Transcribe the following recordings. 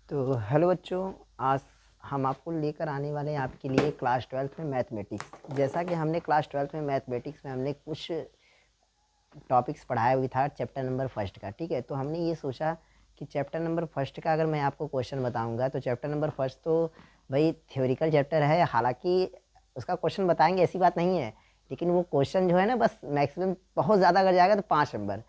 तो हेलो बच्चों, आज हम आपको लेकर आने वाले हैं आपके लिए क्लास 12th में मैथमेटिक्स। जैसा कि हमने क्लास 12th में मैथमेटिक्स में हमने कुछ टॉपिक्स पढ़ाया हुआ था चैप्टर नंबर फर्स्ट का। ठीक है, तो हमने ये सोचा कि चैप्टर नंबर फर्स्ट का अगर मैं आपको क्वेश्चन बताऊंगा तो चैप्टर नंबर फर्स्ट तो भाई थ्योरिकल चैप्टर है, हालांकि उसका क्वेश्चन बताएंगे ऐसी बात नहीं है, लेकिन वो क्वेश्चन जो है ना बस मैक्सिमम बहुत ज़्यादा अगर जाएगा तो 5 नंबर,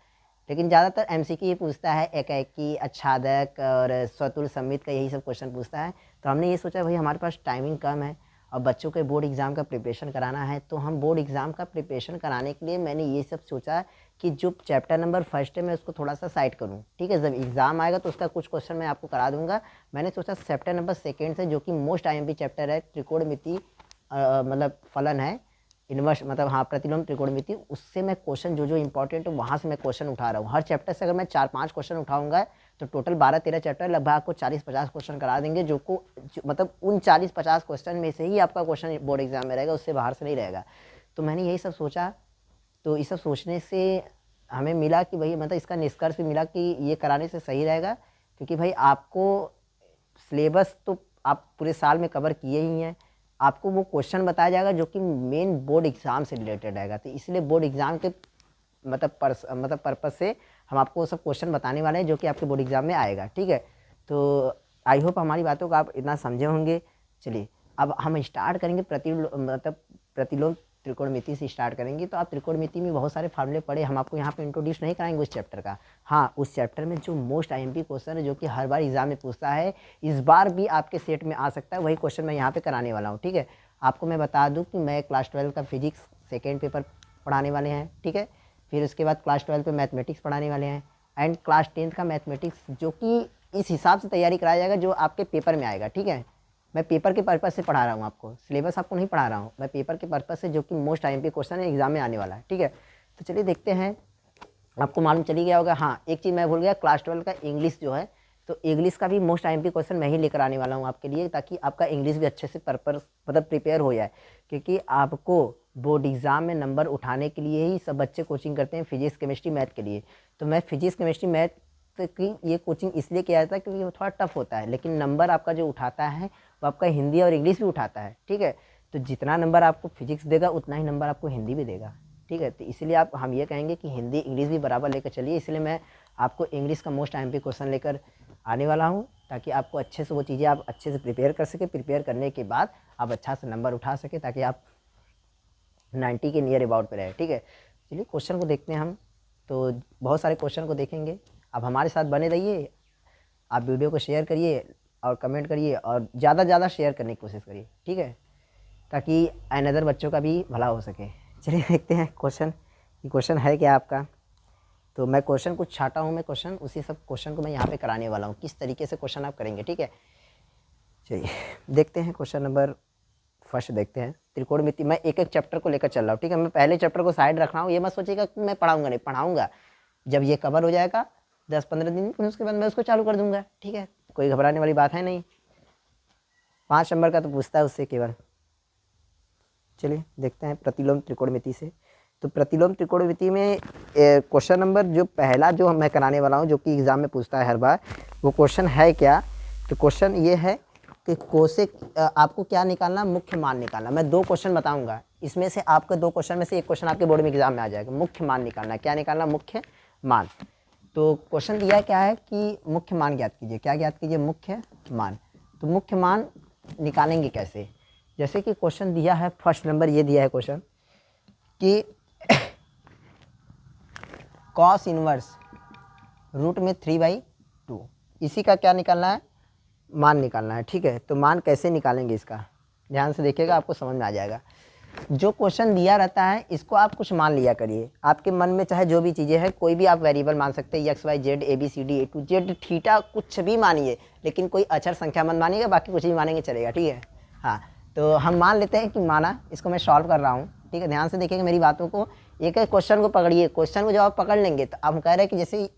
लेकिन ज़्यादातर एमसीक्यू ये पूछता है, एकाएकी, आच्छादक और स्वतुल समित का यही सब क्वेश्चन पूछता है। तो हमने ये सोचा भाई हमारे पास टाइमिंग कम है और बच्चों के बोर्ड एग्ज़ाम का प्रिपरेशन कराना है, तो हम बोर्ड एग्ज़ाम का प्रिपरेशन कराने के लिए मैंने ये सब सोचा कि जो चैप्टर नंबर फर्स्ट है मैं उसको थोड़ा सा साइड करूँ। ठीक है, जब एग्ज़ाम आएगा तो उसका कुछ क्वेश्चन मैं आपको करा दूंगा। मैंने सोचा चैप्टर नंबर सेकेंड से, जो कि मोस्ट आईएमपी चैप्टर है, त्रिकोणमिति मतलब फलन है, इन्वर्स मतलब हाँ प्रतिलोम त्रिकोणमिति, उससे मैं क्वेश्चन जो जो इंपॉर्टेंट है वहाँ से मैं क्वेश्चन उठा रहा हूँ। हर चैप्टर से अगर मैं 4-5 क्वेश्चन उठाऊंगा तो टोटल 12-13 चैप्टर लगभग आपको 40-50 क्वेश्चन करा देंगे, मतलब उन 40-50 क्वेश्चन में से ही आपका क्वेश्चन बोर्ड एग्जाम में रहेगा, उससे बाहर से नहीं रहेगा। तो मैंने यही सब सोचा। तो ये सब सोचने से हमें मिला कि भाई मतलब इसका निष्कर्ष भी मिला कि ये कराने से सही रहेगा, क्योंकि भाई आपको सिलेबस तो आप पूरे साल में कवर किए ही हैं, आपको वो क्वेश्चन बताया जाएगा जो कि मेन बोर्ड एग्ज़ाम से रिलेटेड रहेगा। तो इसलिए बोर्ड एग्ज़ाम के मतलब पर्पज़ से हम आपको वो सब क्वेश्चन बताने वाले हैं जो कि आपके बोर्ड एग्ज़ाम में आएगा। ठीक है, तो आई होप हमारी बातों को आप इतना समझे होंगे। चलिए अब हम स्टार्ट करेंगे प्रतिलोम त्रिकोणमिति से स्टार्ट करेंगे। तो आप त्रिकोणमिति में बहुत सारे फार्मूले पढ़े, हम आपको यहाँ पे इंट्रोड्यूस नहीं कराएंगे उस चैप्टर का। हाँ, उस चैप्टर में जो मोस्ट आईएमपी क्वेश्चन है जो कि हर बार एग्जाम में पूछता है, इस बार भी आपके सेट में आ सकता है, वही क्वेश्चन मैं यहाँ पे कराने वाला हूँ। ठीक है, आपको मैं बता दूँ कि मैं क्लास 12 का फिजिक्स सेकेंड पेपर पढ़ाने वाले हैं। ठीक है, फिर उसके बाद क्लास 12 पे मैथमेटिक्स पढ़ाने वाले हैं, एंड क्लास 10th का मैथमेटिक्स जो कि इस हिसाब से तैयारी कराया जाएगा जो आपके पेपर में आएगा। ठीक है, मैं पेपर के पर्पज़ से पढ़ा रहा हूँ, आपको सिलेबस आपको नहीं पढ़ा रहा हूँ, मैं पेपर के पर्पज़ से जो कि मोस्ट आईएमपी क्वेश्चन है एग्जाम में आने वाला है। ठीक है, तो चलिए देखते हैं। आपको मालूम चली गया होगा, हाँ एक चीज़ मैं भूल गया, क्लास 12 का इंग्लिश जो है, तो इंग्लिश का भी मोस्ट आईएमपी क्वेश्चन मैं ही लेकर आने वाला हूँ आपके लिए, ताकि आपका इंग्लिश भी अच्छे से मतलब प्रिपेयर हो जाए। क्योंकि आपको बोर्ड एग्ज़ाम में नंबर उठाने के लिए ही सब बच्चे कोचिंग करते हैं, फिजिक्स केमिस्ट्री मैथ के लिए। तो मैं फिजिक्स केमिस्ट्री मैथ की ये कोचिंग इसलिए किया जाता है क्योंकि वो थोड़ा टफ होता है, लेकिन नंबर आपका जो उठाता है वो आपका हिंदी और इंग्लिश भी उठाता है। ठीक है, तो जितना नंबर आपको फिजिक्स देगा उतना ही नंबर आपको हिंदी भी देगा। ठीक है, तो इसलिए हम ये कहेंगे कि हिंदी इंग्लिश भी बराबर लेकर चलिए, इसलिए मैं आपको इंग्लिश का मोस्ट आईएमपी क्वेश्चन लेकर आने वाला हूँ, ताकि आपको अच्छे से वो चीज़ें आप अच्छे से प्रिपेयर कर सके। प्रिपेयर करने के बाद आप अच्छा से नंबर उठा सके, ताकि आप 90 के नियर अबाउट पे रहे। ठीक है, चलिए क्वेश्चन को देखते हैं हम। तो बहुत सारे क्वेश्चन को देखेंगे, आप हमारे साथ बने रहिए, आप वीडियो को शेयर करिए और कमेंट करिए और ज़्यादा से ज़्यादा शेयर करने की कोशिश करिए। ठीक है, ताकि अनदर बच्चों का भी भला हो सके। चलिए देखते हैं क्वेश्चन, ये क्वेश्चन है क्या आपका। तो मैं क्वेश्चन कुछ छाटा हूँ, मैं क्वेश्चन उसी सब क्वेश्चन को मैं यहाँ पे कराने वाला हूँ, किस तरीके से क्वेश्चन आप करेंगे। ठीक है, चलिए देखते हैं क्वेश्चन नंबर फर्स्ट देखते हैं। त्रिकोणमिति, मैं एक एक चैप्टर को लेकर चल रहा हूँ। ठीक है, मैं पहले चैप्टर को साइड रख रहा हूँ, ये मत सोचिएगा कि मैं पढ़ाऊँगा, नहीं पढ़ाऊँगा। जब ये कवर हो जाएगा 10-15 दिन, फिर उसके बाद मैं उसको चालू कर दूँगा। ठीक है, कोई घबराने वाली बात है नहीं, 5 नंबर का तो पूछता है उससे केवल। चलिए देखते हैं प्रतिलोम त्रिकोणमिति से। तो प्रतिलोम त्रिकोणमिति में क्वेश्चन नंबर जो पहला जो मैं कराने वाला हूँ, जो कि एग्ज़ाम में पूछता है हर बार, वो क्वेश्चन है क्या। तो क्वेश्चन ये है कि कोसेक आपको क्या निकालना, मुख्य मान निकालना। मैं 2 क्वेश्चन बताऊंगा, इसमें से आपके 2 क्वेश्चन में से एक क्वेश्चन आपके बोर्ड में एग्जाम में आ जाएगा। मुख्य मान निकालना, क्या निकालना, मुख्य मान। तो क्वेश्चन दिया क्या है कि मुख्य मान ज्ञात कीजिए, क्या ज्ञात कीजिए, मुख्य मान। तो मुख्य मान निकालेंगे कैसे, जैसे कि क्वेश्चन दिया है फर्स्ट नंबर, ये दिया है क्वेश्चन कि कॉस इनवर्स रूट में 3/2, इसी का क्या निकालना है, मान निकालना है। ठीक है, तो मान कैसे निकालेंगे इसका ध्यान से देखिएगा, आपको समझ में आ जाएगा। जो क्वेश्चन दिया रहता है इसको आप कुछ मान लिया करिए, आपके मन में चाहे जो भी चीज़ें हैं, कोई भी आप वेरिएबल मान सकते हैं, XY Z ABCD A to Z theta, कुछ भी मानिए, लेकिन कोई अक्षर संख्या मत मानिएगा, बाकी कुछ भी मानेंगे चलेगा। ठीक है, हाँ तो हम मान लेते हैं कि माना, इसको मैं सॉल्व कर रहा हूँ। ठीक है, ध्यान से देखिएगा मेरी बातों को, एक एक क्वेश्चन को पकड़िए, क्वेश्चन को जब आप पकड़ लेंगे तो हम कह रहे हैं कि जैसे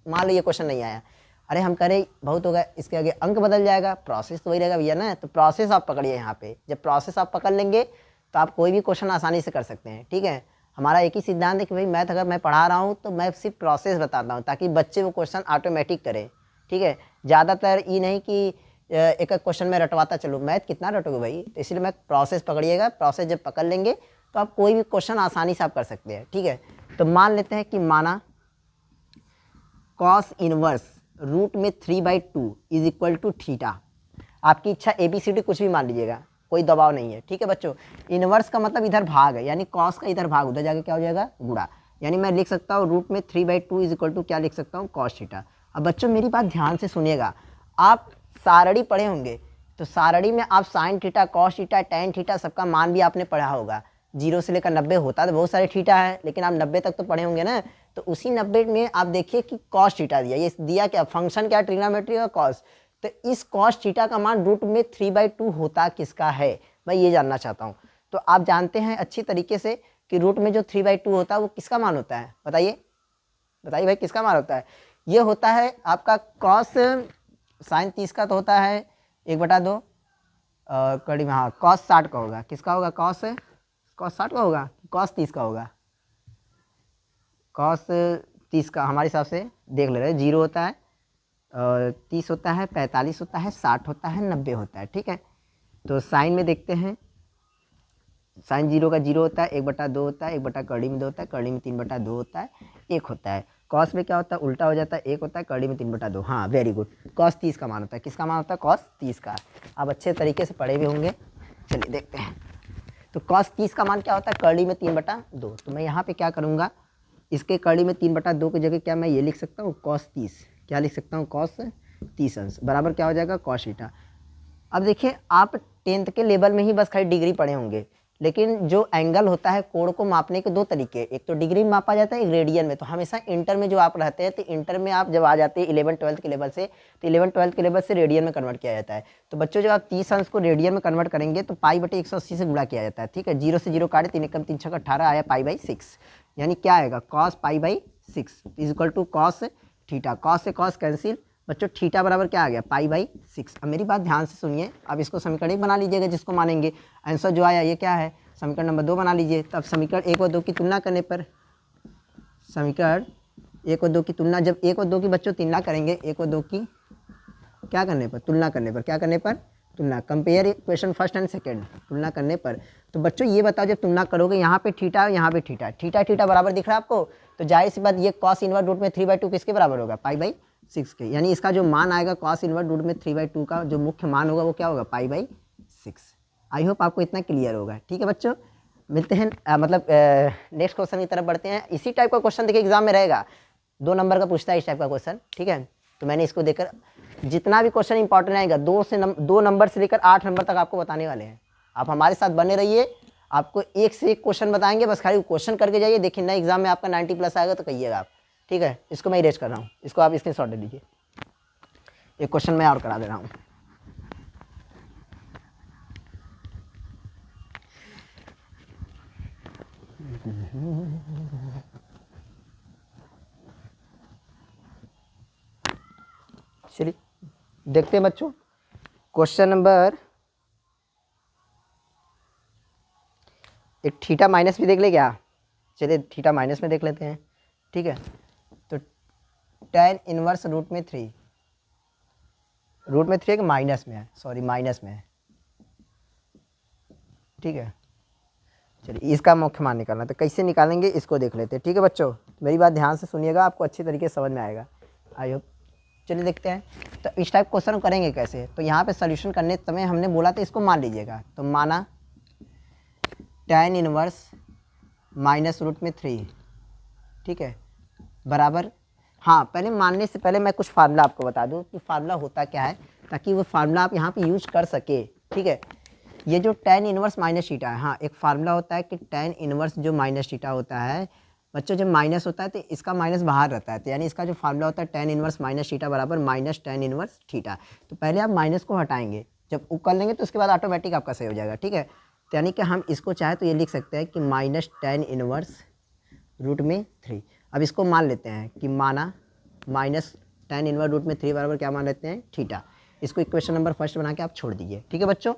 मान लो ये क्वेश्चन नहीं आया, अरे हम कह रहे बहुत होगा, इसके आगे अंक बदल जाएगा, प्रोसेस तो वही रहेगा भैया ना। तो प्रोसेस आप पकड़िए यहाँ पे, जब प्रोसेस आप पकड़ लेंगे तो आप कोई भी क्वेश्चन आसानी से कर सकते हैं। ठीक है, हमारा एक ही सिद्धांत है कि भाई मैथ अगर मैं पढ़ा रहा हूँ तो मैं सिर्फ प्रोसेस बताता हूँ, ताकि बच्चे वो क्वेश्चन ऑटोमेटिक करें। ठीक है। ज़्यादातर ये नहीं कि एक एक क्वेश्चन में रटवाता चलो, मैथ कितना रटोगे भाई, तो इसलिए मैं प्रोसेस पकड़िएगा, प्रोसेस जब पकड़ लेंगे तो आप कोई भी क्वेश्चन आसानी से आप कर सकते हैं, ठीक है। तो मान लेते हैं कि माना कॉस इनवर्स रूट में 3/2 इज इक्वल टू थीटा। आपकी इच्छा ABCD कुछ भी मान लीजिएगा, कोई दबाव नहीं है, ठीक है बच्चों। इनवर्स का मतलब इधर भाग है, यानी कॉस का इधर भाग, उधर जाके क्या हो जाएगा, गुणा। यानी मैं लिख सकता हूँ रूट में 3/2 इज इक्वल टू क्या लिख सकता हूँ, कॉस थीटा। अब बच्चों मेरी बात ध्यान से सुनिएगा, आप सारणी पढ़े होंगे तो सारणी में आप sine theta, cos theta, tan theta सबका मान भी आपने पढ़ा होगा। 0 से लेकर 90 होता तो बहुत सारे थीटा है, लेकिन आप 90 तक तो पढ़े होंगे ना। तो उसी 90 में आप देखिए कि कॉस थीटा दिया, ये दिया क्या, फंक्शन क्या, ट्रिग्नोमेट्री का कॉस। तो इस कॉस थीटा का मान रूट में 3/2 होता किसका है, मैं ये जानना चाहता हूँ। तो आप जानते हैं अच्छी तरीके से कि रूट में जो 3/2 होता है वो किसका मान होता है, बताइए बताइए भाई किसका मान होता है। ये होता है आपका कॉस साइन 30 का तो होता है 1/2 कड़ी में, हाँ कॉस 60 का होगा, किसका होगा, कॉस 60 का होगा, कॉस 30 का होगा, कॉस 30 का हमारे हिसाब से देख ले रहे हैं। 0 होता है, 30 होता है, 45 होता है, 60 होता है, 90 होता है, ठीक है। तो साइन में देखते हैं, साइन 0 का 0 होता है, 1/2 होता है, 1 कड़ी में 2 होता है, कड़ी में 3/2 होता है, 1 होता है। कॉस में क्या होता है, उल्टा हो जाता है, 1 होता है, कड़ी में 3/2, हाँ वेरी गुड। कॉस 30 का मान होता है, किसका मान होता है, कॉस 30 का। आप अच्छे तरीके से पढ़े हुए होंगे, चलिए देखते हैं। तो कॉस 30 का मान क्या होता है, कड़ी में 3/2। तो मैं यहाँ पे क्या करूँगा, इसके कड़ी में 3/2 की जगह क्या मैं ये लिख सकता हूँ, कॉस 30, क्या लिख सकता हूँ, कॉस 30 अंश बराबर क्या हो जाएगा, कॉस थीटा। अब देखिए आप 10th के लेवल में ही बस खाली डिग्री पढ़े होंगे, लेकिन जो एंगल होता है कोण को मापने के 2 तरीके, एक तो डिग्री में मापा जाता है, एक रेडियन में। तो हमेशा इंटर में जो आप रहते हैं, तो इंटर में आप जब आ जाते हैं 11th-12th के लेवल से, तो 11th-12th के लेवल से रेडियन में कन्वर्ट किया जाता है। तो बच्चों जब आप 30 अंश को रेडियन में कन्वर्ट करेंगे तो पाई/180 से गुणा किया जाता है, ठीक है। 0 से 0 काटे, 3 एकम 3 छक्का 18 आया पाई/6, यानी क्या आएगा, कॉस पाई/6 is equal to cos theta. Cos से कॉस कैंसिल, बच्चों थीटा बराबर क्या आ गया, पाई/6। अब मेरी बात ध्यान से सुनिए, अब इसको समीकरण 1 बना लीजिएगा जिसको मानेंगे। आंसर जो आया ये क्या है, समीकरण नंबर 2 बना लीजिए। तब समीकरण 1 और 2 की तुलना करने पर, समीकरण 1 और 2 की तुलना, जब 1 और 2 की बच्चों तुलना करेंगे, 1 और 2 की क्या करने पर, तुलना करने पर, क्या करने पर, तुलना, compare equation first and second, तुलना करने पर। तो बच्चों ये बताओ, जब तुलना करोगे यहाँ पे थीटा, यहाँ पे थीटा, थीटा थीटा बराबर दिख रहा है आपको, तो जाहिर सी बात ये कॉस इनवर्स रूट में 3/2 किसके बराबर होगा, पाई/6 के। यानी इसका जो मान आएगा कॉस इनवर्स रूट में 3/2 का जो मुख्य मान होगा वो क्या होगा, पाई/6। आई होप आपको इतना क्लियर होगा, ठीक है बच्चों। मिलते हैं नेक्स्ट क्वेश्चन की तरफ बढ़ते हैं। इसी टाइप का क्वेश्चन देखिए एग्जाम में रहेगा, 2 नंबर का पूछता है इस टाइप का क्वेश्चन, ठीक है। तो मैंने इसको देखकर जितना भी क्वेश्चन इंपॉर्टेंट आएगा 2 नंबर से लेकर 8 नंबर तक आपको बताने वाले हैं। आप हमारे साथ बने रहिए, आपको एक से एक क्वेश्चन बताएंगे, बस खाली क्वेश्चन करके जाइए। देखिए ना एग्जाम में आपका 90+ आएगा तो कहिएगा आप, ठीक है। इसको मैं इरेज कर रहा हूँ, इसको आप स्क्रीनशॉट ले लीजिए। एक क्वेश्चन मैं और करा दे रहा हूँ। चलिए देखते हैं बच्चों, क्वेश्चन नंबर, एक थीटा माइनस भी देख ले क्या, चलिए थीटा माइनस में देख लेते हैं, ठीक है। तो tan इनवर्स रूट में 3 कि माइनस में है, सॉरी माइनस में है, ठीक है। चलिए इसका मुख्य मान निकालना, तो कैसे निकालेंगे इसको देख लेते हैं, ठीक है बच्चों। मेरी बात ध्यान से सुनिएगा, आपको अच्छी तरीके से समझ में आएगा, आई होप। चलिए देखते हैं तो इस टाइप क्वेश्चन करेंगे कैसे। तो यहाँ पे सॉल्यूशन करने समय हमने बोला था इसको मान लीजिएगा, तो माना tan इनवर्स माइनस रूट में 3, ठीक है, बराबर, हाँ पहले मानने से पहले मैं कुछ फार्मूला आपको बता दूँ कि फार्मूला होता क्या है, ताकि वो फार्मूला आप यहाँ पे यूज कर सके, ठीक है। ये जो tan इनवर्स माइनस थीटा है, हाँ एक फार्मूला होता है कि tan इनवर्स जो माइनस थीटा होता है बच्चों, जब माइनस होता है तो इसका माइनस बाहर रहता है, तो यानी इसका जो फार्मूला होता है tan इनवर्स माइनस थीटा बराबर माइनस tan इनवर्स थीटा। तो पहले आप माइनस को हटाएंगे, जब वो कर लेंगे तो उसके बाद ऑटोमेटिक आपका सही हो जाएगा, ठीक है। तो यानी कि हम इसको चाहे तो ये लिख सकते हैं कि माइनस tan इनवर्स रूट में 3। अब इसको मान लेते हैं कि माना माइनस tan इनवर्स रूट में 3 बराबर क्या मान लेते हैं, थीटा। इसको इक्वेशन नंबर फर्स्ट बना के आप छोड़ दीजिए, ठीक है बच्चों।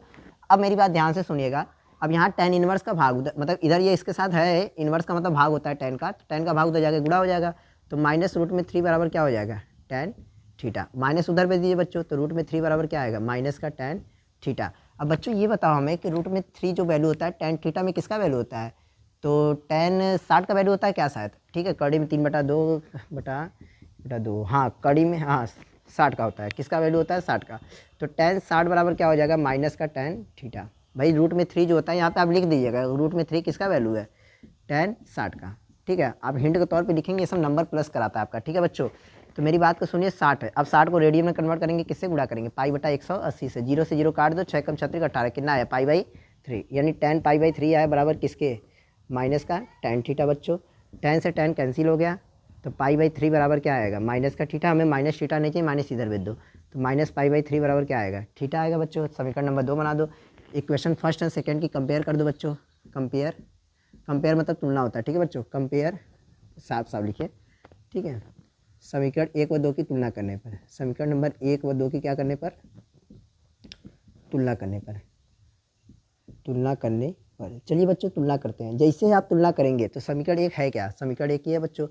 अब मेरी बात ध्यान से सुनिएगा, अब यहाँ tan इनवर्स का भाग उधर, मतलब इधर ये इसके साथ है, इनवर्स का मतलब भाग होता है tan का, तो tan का भाग उधर जाके गुणा हो जाएगा। तो माइनस रूट में 3 बराबर क्या हो जाएगा, tan थीटा, माइनस उधर भेज दीजिए बच्चों, तो रूट में 3 बराबर क्या आएगा, माइनस का tan थीटा। अब बच्चों ये बताओ हमें कि रूट में 3 जो वैल्यू होता है tan थीटा में किसका वैल्यू होता है, तो tan 60 का वैल्यू होता है क्या शायद, ठीक है, कड़ी में 3/2 हाँ कड़ी में हाँ 60 का होता है, किसका वैल्यू होता है 60 का, तो tan 60 बराबर क्या हो जाएगा, माइनस का tan थीटा। भाई रूट में 3 जो होता है यहाँ पे आप लिख दीजिएगा, रूट में 3 किसका वैल्यू है, tan 60 का, ठीक है, आप हिंट के तौर पे लिखेंगे, ये सब नंबर प्लस कराता है आपका, ठीक है बच्चों। तो मेरी बात को सुनिए, 60 है, अब 60 को रेडियन में कन्वर्ट करेंगे, किससे गुणा करेंगे, π/180 से, 0 से 0 काट दो, 6 कम 36 18 कितना आया, π/3, यानी tan π/3 आया बराबर किसके, माइनस का tan थीटा बच्चों। tan से tan कैंसिल हो गया, तो π/3 बराबर क्या आएगा, माइनस का थीटा, हमें माइनस थीटा नहीं चाहिए, माइनस इधर भेज दो, तो माइनस π/3 बराबर क्या आएगा, थीटा आएगा बच्चों। समीकरण नंबर 2 बना दो, इक्वेशन फर्स्ट एंड सेकेंड की कंपेयर कर दो बच्चों, कंपेयर मतलब तुलना होता है, ठीक है बच्चों, कंपेयर साफ साफ लिखिए, ठीक है, समीकरण 1 व 2 की तुलना करने पर, समीकरण नंबर 1 व 2 की क्या करने पर, तुलना करने पर, चलिए बच्चों तुलना करते हैं। जैसे आप तुलना करेंगे तो समीकरण 1 है क्या, समीकरण 1 ही है बच्चों,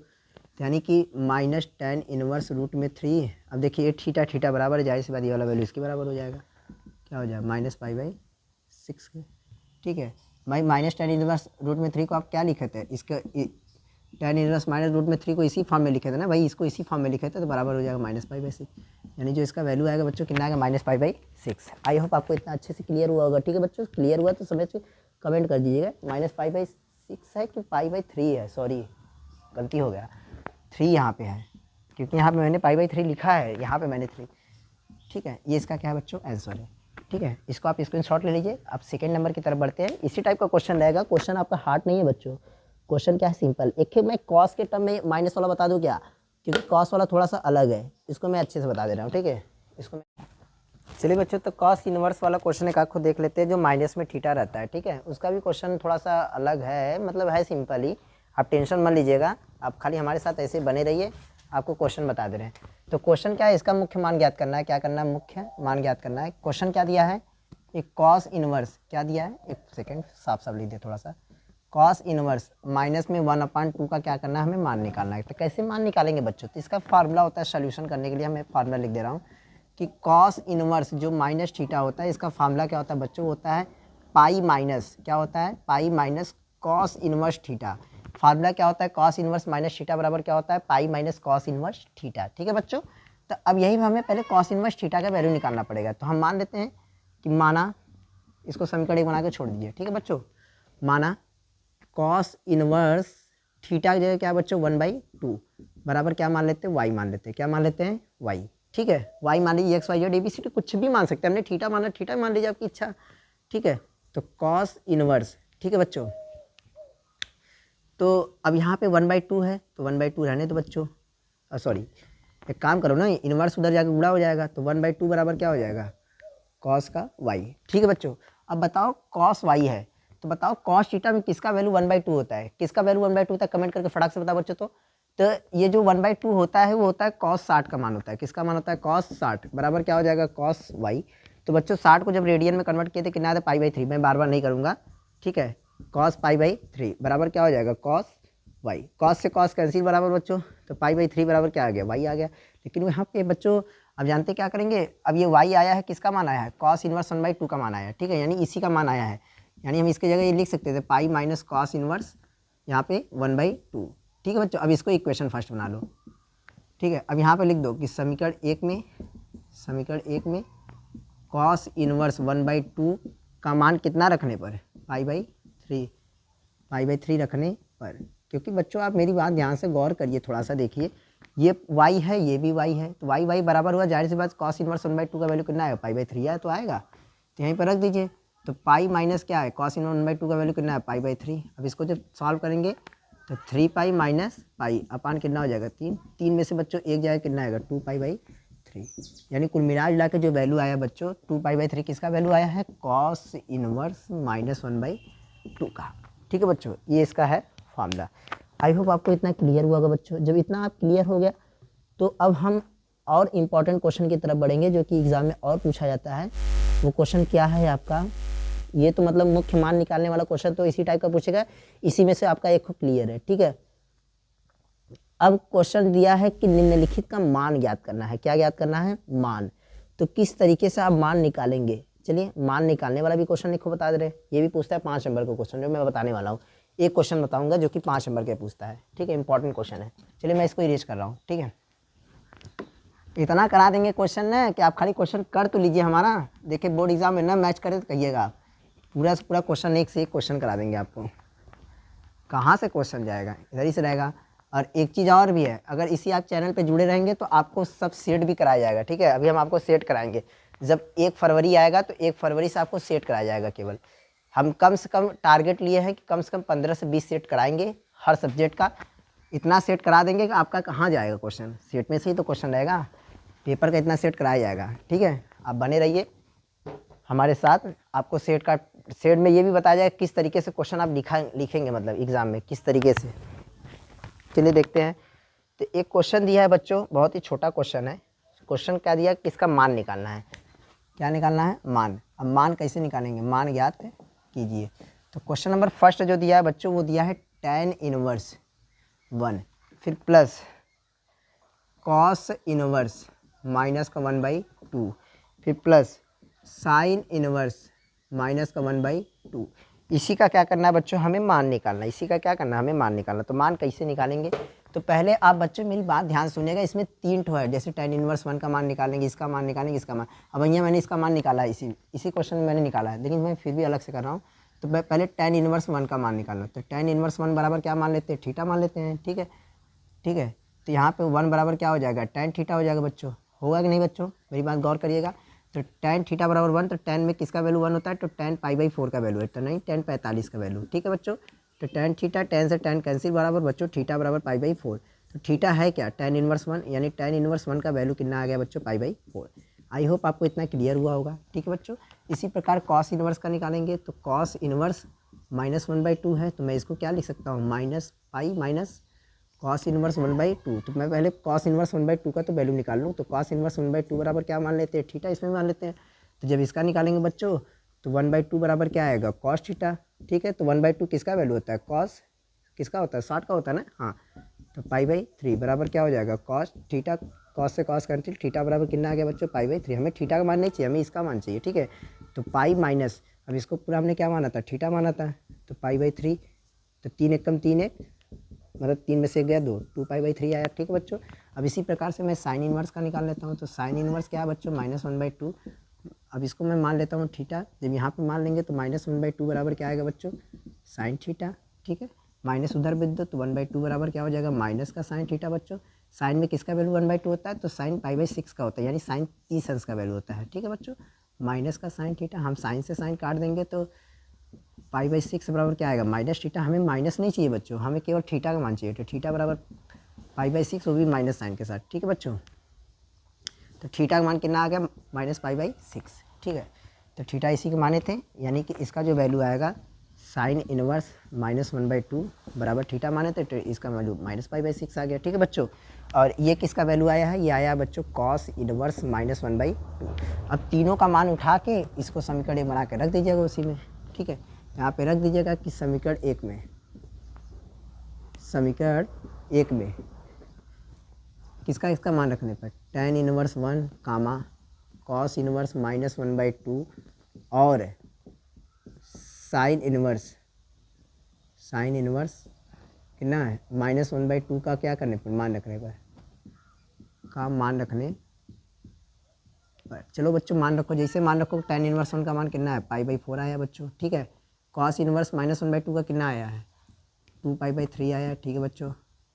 यानी कि माइनस tan इनवर्स रूट में 3, अब देखिए थीटा बराबर है, जाहिर सी बात ये वाला वैल्यू इसके बराबर हो जाएगा, क्या हो जाएगा, -π/6 के, ठीक है भाई। माइनस tan इनवर्स रूट में 3 को आप क्या लिखे थे, इसका tan इनवर्स माइनस रूट में 3 को इसी फॉर्म में लिखे थे ना भाई, इसको इसी फॉर्म में लिखे थे, तो बराबर हो जाएगा -π/6, यानी जो इसका वैल्यू आएगा बच्चों कितना आएगा, -π/6। आई होप आपको इतना अच्छे से क्लियर हुआ होगा, ठीक है बच्चों, क्लियर हुआ तो समझ के कमेंट कर दीजिएगा, -π/6 है कि π/3 है, सॉरी गलती हो गया, 3 यहाँ पे है, क्योंकि यहाँ पे मैंने π/3 लिखा है, यहाँ पे मैंने 3, ठीक है, ये इसका क्या है बच्चों, आंसर है, ठीक है। इसको आप स्क्रीनशॉट ले लीजिए। अब सेकेंड नंबर की तरफ बढ़ते हैं, इसी टाइप का क्वेश्चन रहेगा, क्वेश्चन आपका हार्ड नहीं है बच्चों, क्वेश्चन क्या है, सिंपल। एक मैं कॉस के टर्म में माइनस वाला बता दूं क्या, क्योंकि कॉस वाला थोड़ा सा अलग है, इसको मैं अच्छे से बता दे रहा हूँ, ठीक है, इसको मैं, चलिए बच्चों, तो कॉस इनवर्स वाला क्वेश्चन एक आपको देख लेते हैं, जो माइनस में थीटा रहता है, ठीक है, उसका भी क्वेश्चन थोड़ा सा अलग है, मतलब है सिंपल ही, आप टेंशन मत लीजिएगा, आप खाली हमारे साथ ऐसे बने रहिए, आपको क्वेश्चन बता दे रहे हैं। तो क्वेश्चन क्या है, इसका मुख्य मान ज्ञात करना है, क्या करना है, मुख्य मान ज्ञात करना है। क्वेश्चन क्या दिया है, एक कॉस इनवर्स क्या दिया है, एक सेकेंड साफ साफ लिख दे थोड़ा सा, कॉस इनवर्स माइनस में 1/2 का क्या करना है, हमें मान निकालना है। तो कैसे मान निकालेंगे बच्चों, तो इसका फार्मूला होता है सोल्यूशन करने के लिए, मैं फार्मूला लिख दे रहा हूँ कि कॉस इनवर्स जो माइनस थीटा होता है, इसका फार्मूला क्या होता है बच्चों, होता है पाई माइनस, क्या होता है, pi minus cos inverse theta. Formula क्या होता है, कॉस इनवर्स माइनस थीटा बराबर क्या होता है, pi minus cos inverse theta, ठीक है बच्चों। तो अब यही हमें पहले कॉस इनवर्स थीटा का वैल्यू निकालना पड़ेगा, तो हम मान लेते हैं कि माना, इसको समीकरण 1 बना के छोड़ दीजिए, ठीक है बच्चों, माना कॉस इनवर्स थीटा की जगह क्या बच्चों 1/2 बराबर क्या मान लेते हैं, वाई मान लेते हैं, क्या मान लेते हैं, वाई, ठीक है, वाई मान लीजिए, एक्स वाई जेड ABCD कुछ भी मान सकते हैं, हमने थीटा माना, थीटा मान लीजिए आपकी इच्छा, ठीक है। तो कॉस इनवर्स, ठीक है बच्चों, तो अब यहाँ पे 1/2 है, तो 1/2 रहने दो बच्चों, सॉरी एक काम करो ना, इनवर्स उधर जाकर गुणा हो जाएगा, तो 1/2 बराबर क्या हो जाएगा, कॉस का वाई, ठीक है बच्चों। अब बताओ कॉस वाई है, तो बताओ कॉस थीटा में किसका वैल्यू 1/2 होता है, किसका वैल्यू 1/2 होता है, कमेंट करके फटाक से बताओ बच्चों। तो ये जो 1/2 होता है वो होता है कॉस 60 का मान होता है, किसका मान होता है, कॉस 60 बराबर क्या हो जाएगा, कॉस वाई। तो बच्चों 60 को जब रेडियन में कन्वर्ट किए थे कितना आता है, π/3, मैं बार बार नहीं करूँगा, ठीक है, कॉस π/3 बराबर क्या हो जाएगा, कॉस वाई, कॉस से कॉस कैंसिल बराबर बच्चों, तो π/3 बराबर क्या आ गया, वाई आ गया। लेकिन यहाँ पे बच्चों अब जानते क्या करेंगे, अब ये वाई आया है, किसका मान आया है, कॉस इनवर्स 1/2 का मान आया है, ठीक है, यानी इसी का मान आया है, यानी हम इसकी जगह ये लिख सकते थे पाई माइनस कॉस इनवर्स यहाँ पे 1/2, ठीक है बच्चों। अब इसको इक्वेशन फर्स्ट बना लो, ठीक है। अब यहाँ पे लिख दो कि समीकरण 1 में कॉस इनवर्स 1/2 का मान कितना रखने पर, π/3 रखने पर, क्योंकि बच्चों आप मेरी बात ध्यान से गौर करिए, थोड़ा सा देखिए, ये y है, ये भी y है, तो y बराबर हुआ, जाहिर सी बात कॉस इनवर्स 1/2 का वैल्यू कितना है, π/3 है, तो आएगा, तो यहीं पर रख दीजिए। तो पाई माइनस क्या है, कॉस इनवर्स 1/2 का वैल्यू कितना है, π/3। अब इसको जब सॉल्व करेंगे तो 3π माइनस पाई अपान कितना हो जाएगा, 3 में से बच्चों एक जाएगा, कितना आएगा, 2π/3, यानी कुल मिला जुला के जो वैल्यू आया बच्चों 2π/3 किसका वैल्यू आया है, कॉस इनवर्स -1/2 का, ठीक है बच्चों, ये इसका है फार्मूला। आई होप आपको इतना क्लियर हुआ होगा बच्चों। जब इतना आप क्लियर हो गया तो अब हम और इम्पॉर्टेंट क्वेश्चन की तरफ बढ़ेंगे, जो कि एग्जाम में और पूछा जाता है। वो क्वेश्चन क्या है आपका, ये तो मतलब मुख्य मान निकालने वाला क्वेश्चन तो इसी टाइप का पूछेगा, इसी में से आपका एक क्लियर है, ठीक है। अब क्वेश्चन दिया है कि निम्नलिखित का मान ज्ञात करना है। क्या ज्ञात करना है? मान। तो किस तरीके से आप मान निकालेंगे? चलिए मान निकालने वाला भी क्वेश्चन लिखो, बता दे रहे। ये भी पूछता है 5 नंबर का क्वेश्चन, जो मैं बताने वाला हूँ। एक क्वेश्चन बताऊंगा जो कि 5 नंबर के पूछता है, ठीक है, इंपॉर्टेंट क्वेश्चन है। चलिए मैं इसको इरेज कर रहा हूँ, ठीक है। इतना करा देंगे क्वेश्चन ना कि आप खाली क्वेश्चन कर तो लीजिए हमारा। देखिए बोर्ड एग्जाम में ना मैच करे तो कहिएगा आप, पूरा से पूरा क्वेश्चन एक से एक क्वेश्चन करा देंगे आपको। कहाँ से क्वेश्चन जाएगा? इधर ही से रहेगा। और एक चीज़ और भी है, अगर इसी आप चैनल पे जुड़े रहेंगे तो आपको सब सेट भी कराया जाएगा, ठीक है। अभी हम आपको सेट कराएंगे। जब 1 फरवरी आएगा तो 1 फरवरी से आपको सेट कराया जाएगा। केवल हम कम से कम टारगेट लिए हैं कि कम से कम 15 से 20 सेट कराएंगे हर सब्जेक्ट का। इतना सेट करा देंगे कि आपका कहाँ जाएगा क्वेश्चन, सेट में से ही तो क्वेश्चन रहेगा। पेपर का इतना सेट कराया जाएगा, ठीक है। आप बने रहिए हमारे साथ। आपको सेट में ये भी बताया जाएगा किस तरीके से क्वेश्चन आप लिखेंगे, मतलब एग्ज़ाम में किस तरीके से। चलिए देखते हैं। तो एक क्वेश्चन दिया है बच्चों, बहुत ही छोटा क्वेश्चन है। क्वेश्चन क्या दिया? किसका मान निकालना है। क्या निकालना है? मान। अब मान कैसे निकालेंगे? मान ज्ञात कीजिए। तो क्वेश्चन नंबर फर्स्ट जो दिया है बच्चों, वो दिया है tan इनवर्स 1, फिर प्लस कॉस इनवर्स माइनस का 1/2, फिर प्लस साइन इनवर्स माइनस का 1/2। इसी का क्या करना है बच्चों? हमें मान निकालना है। इसी का क्या करना है? हमें मान निकालना। तो मान कैसे निकालेंगे? तो पहले आप बच्चों मेरी बात ध्यान सुनिएगा। इसमें 3 ठो है, जैसे tan इनवर्स 1 का मान निकालेंगे, इसका मान निकालेंगे, इसका मान। अब भैया मैंने इसका मान निकाला है, इसी क्वेश्चन में मैंने निकाला है, लेकिन मैं फिर भी अलग से कर रहा हूँ। तो मैं पहले tan इनवर्स 1 का मान निकालना। तो tan इनवर्स 1 बराबर क्या मान लेते हैं? थीटा मान लेते हैं, ठीक है। ठीक है, तो यहाँ पे 1 बराबर क्या हो जाएगा? tan थीटा हो जाएगा बच्चों। होगा कि नहीं बच्चों? मेरी बात गौर करिएगा। तो tan थीटा बराबर 1, तो tan में किसका वैल्यू 1 होता है? तो tan π/4 का वैल्यू है, तो नहीं tan 45 का वैल्यू, ठीक है बच्चों। तो tan थीटा, tan से tan कैंसिल, बराबर बच्चों थीटा बराबर π/4। तो थीटा है क्या? tan इनवर्स 1, यानी tan इनवर्स 1 का वैल्यू कितना आ गया बच्चों? π/4। आई होप आपको इतना क्लियर हुआ होगा, ठीक है बच्चों। इसी प्रकार कॉस इनवर्स का निकालेंगे। तो कॉस इनवर्स -1/2 है, तो मैं इसको क्या लिख सकता हूँ? Minus pi minus cos inverse 1/2। तो मैं पहले कॉस इनवर्स 1/2 का तो वैल्यू निकाल लूँ। तो कॉस इनवर्स 1/2 बराबर क्या मान लेते हैं? थीटा। इसमें मान लेते हैं। तो जब इसका निकालेंगे बच्चों, तो 1/2 बराबर क्या आएगा? कॉस थीटा, ठीक है। तो 1/2 किसका वैल्यू होता है? कॉस किसका होता है? 60 का होता है ना, हाँ। तो π/3 बराबर क्या हो जाएगा? कॉस थीटा, कॉस से कॉस कैंसिल, थीटा बराबर कितना आ गया बच्चों? π/3। हमें थीटा का मान नहीं चाहिए, हमें इसका मान चाहिए, ठीक है। तो पाई माइनस, अब इसको पूरा हमने क्या माना था? थीटा माना था। तो π/3, तो 3 एकम 3 1, मतलब 3 में से गया 2, 2π/3 आया, ठीक है बच्चों। अब इसी प्रकार से मैं साइन इनवर्स का निकाल लेता हूँ। तो साइन इनवर्स क्या है बच्चों? -1/2। अब इसको मैं मान लेता हूँ थीटा। जब यहाँ पे मान लेंगे तो -1/2 बराबर क्या आएगा बच्चों? साइन थीटा, ठीक है। माइनस उधर भी दो, तो 1/2 बराबर क्या हो जाएगा? माइनस का साइन थीटा बच्चों। साइन में किसका वैल्यू 1/2 होता है? तो साइन π/6 का होता है, यानी साइन 30 अंश का वैल्यू होता है, ठीक है बच्चों। माइनस का साइन थीटा, हम साइन से साइन काट देंगे तो π/6 बराबर क्या आएगा? Minus theta. हमें माइनस नहीं चाहिए बच्चों, हमें केवल थीटा का मान चाहिए। तो थीटा बराबर π/6, वो भी माइनस साइन के साथ, ठीक है बच्चों। तो थीटा का मान कितना आ गया? -π/6, ठीक है। तो थीटा इसी के माने थे, यानी कि इसका जो वैल्यू आएगा साइन इनवर्स -1/2 बराबर थीटा माने थे, तो इसका वैल्यू -π/6 आ गया, ठीक है बच्चों। और ये किसका वैल्यू आया है? ये आया बच्चों कॉस इनवर्स -1/2। अब तीनों का मान उठा के इसको समीकरण बना के रख दीजिएगा उसी में, ठीक है। यहाँ पे रख दीजिएगा कि समीकरण 1 में किसका इसका मान रखने पर tan इनवर्स 1 कामा कॉस इनवर्स -1/2 और साइन इनवर्स कितना है? -1/2 का क्या करने पर? मान रखने पर, का मान रखने पर। चलो बच्चों मान रखो, जैसे मान रखो tan इनवर्स 1 का मान कितना है? π/4 आया बच्चों, ठीक है। कॉस इनवर्स -1/2 का कितना आया है? 2π/3 आया, ठीक है बच्चों।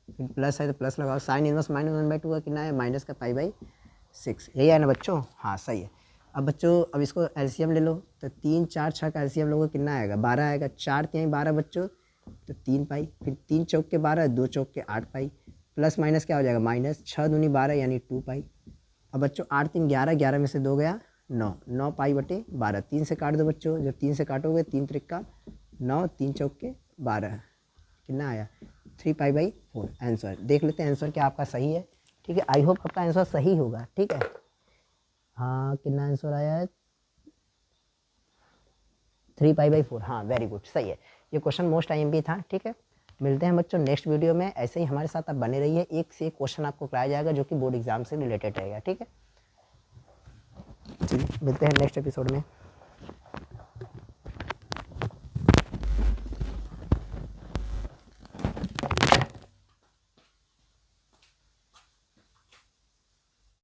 फिर प्लस है तो प्लस लगाओ। साइन इनवर्स -1/2 का कितना है? माइनस का π/6, यही है ना बच्चों? हाँ सही है। अब बच्चों अब इसको एलसीएम ले लो। तो 3 4 6 का एलसीएम लोगों कितना आएगा? 12 आएगा। 4 3 12 बच्चों, तो 3 पाई, फिर 3 चौक के 12, 2 चौक के 8 पाई, प्लस माइनस क्या हो जाएगा? माइनस 6 दूनी 12, यानी 2 पाई। अब बच्चों 8 3 11, 11 में से 2 गया 9, 9 π/12। 3 से काट दो बच्चों, जब 3 से काटोगे 3 त्रिका 9, 3 चौक के 12, कितना आया? 3π/4। आंसर देख लेते हैं, आंसर क्या आपका सही है, ठीक है। आई होप आपका आंसर सही होगा, ठीक है। हाँ कितना आंसर आया है? 3π/4, हाँ वेरी गुड, सही है। ये क्वेश्चन मोस्ट IMP था, ठीक है। मिलते हैं बच्चों नेक्स्ट वीडियो में। ऐसे ही हमारे साथ आप बने रहिए, एक से एक क्वेश्चन आपको कराया जाएगा जो कि बोर्ड एग्जाम से रिलेटेड रहेगा। ठीक है, मिलते हैं नेक्स्ट एपिसोड में।